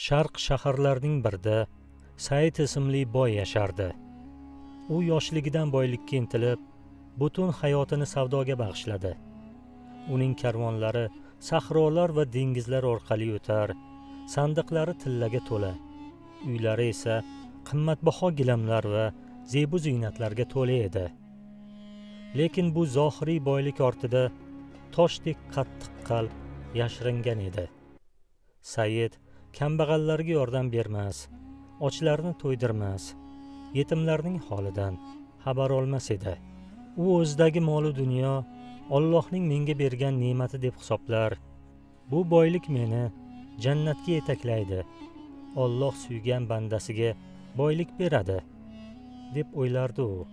Sharq shaharlarining birida Said ismli boy yashardi. U yoshligidan boylikka intilib, butun hayotini savdoga bag'ishladi. Uning karvonlari sahrolar va dengizlar orqali o'tar, sandiqlari tillaga to'la, uylari esa qimmatbaho gilamlar va zebu ziynatlarga to'la edi. Lekin bu zohiriy boylik ortida toshdek qattiq qalb yashiringan edi. Said kambag'allarga yordam bermas, ochlarni to'ydirmas, yetimlarning holidan xabar olmas edi. U o'zidagi mol-u dunyo Allohning menga bergan ne'mati deb hisoblar. Bu boylik meni jannatga yetaklaydi. Alloh suygan bandasiga boylik beradi, deb o'ylardi u.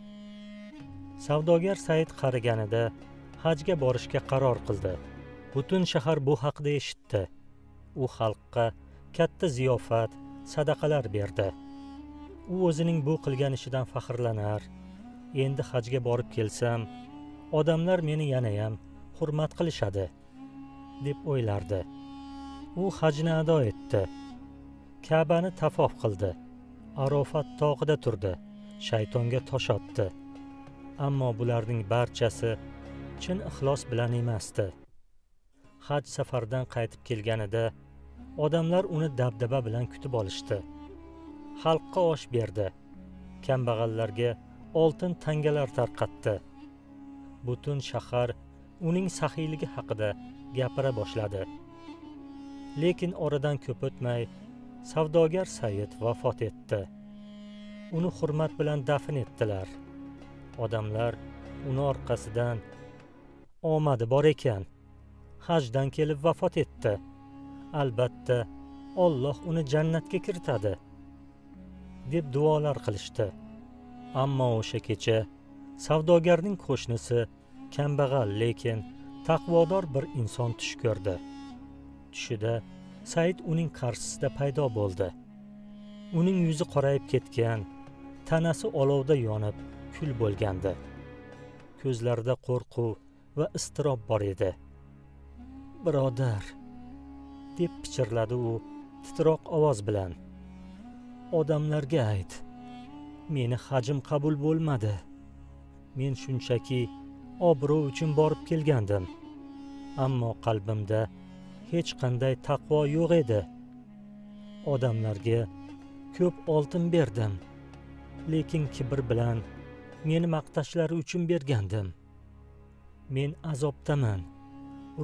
Savdogar Said qariganida hajga borishga qaror qildi. Butun shahar bu haqda eshitdi. U xalqqa katta ziyofat, sadaqalar berdi. U o'zining bu qilgan ishidan faxrlanar. Endi hajga borib kelsam, odamlar meni yanayam hurmat qilishadi, deb o'ylardi. U hajni ado etdi. Ka'bani tavof qildi. Arofat tog'ida turdi. Shaytonga tosh otdi. Ammo bularning barchasi chin ixlos bilan emasdi. Haj safardan qaytib kelganida odamlar uni dabdaba bilan kutib olishdi. Xalqqa osh berdi. Kambag'allarga oltin tangalar tarqatdi. Butun shahar uning saxiyligi haqida gapira boshladi. Lekin oradan ko'p o'tmay savdogar Said vafot etdi. Uni hurmat bilan dafn etdilar. Odamlar uni orqasidan omadi bor ekan, hajdan kelib vafot etdi. Albatta, Alloh uni jannatga kiritadi, deb duolar qilishdi. Ammo o'sha kecha savdogarning qo'shnisi kambag'al lekin taqvodor bir inson tush ko'rdi. Tushida Said uning qarshisida paydo bo'ldi. Uning yuzi qorayib ketgan, tanasi olovda yonib, kul bo'lgandi. Ko'zlarida qo'rquv va iztirob bor edi. "Birodar", deb pichirladi u titroq ovoz bilan. "Odamlarga ayt, meni hajim qabul bo'lmadi. Men shunchaki obro' uchun borib kelgandim. Ammo qalbimda hech qanday taqvo yo'q edi. Odamlarga ko'p oltin berdim, lekin kibr bilan meni maqtashlari uchun bergandim. Men azobdaman,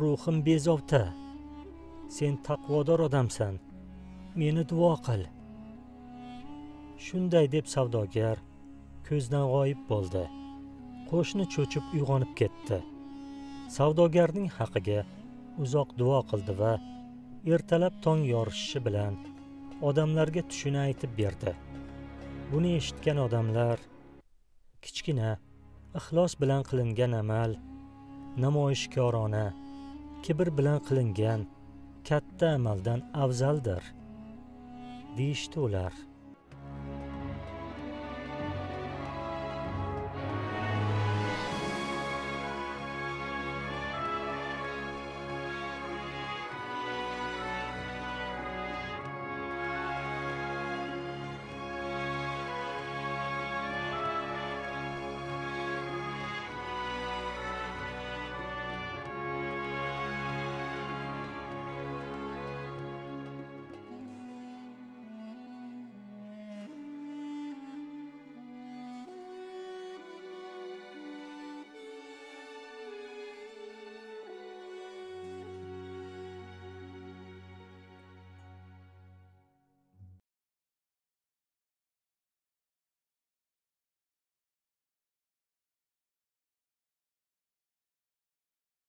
ruhim bezovta. Sen taqvodor odamsan, meni duo qil." Shunday deb savdogar ko'zdan g'oyib bo'ldi. Qo'shni cho'chib uyg'onib ketdi. Savdogarning haqiga uzoq duo qildi va ertalab tong yorishishi bilan odamlarga tushini aytib berdi. Buni eshitgan odamlar kichkina, ixlos bilan qilingan amal namoyishkorona, kibr bilan qilingan katta amaldan afzaldir, deyishdi ular.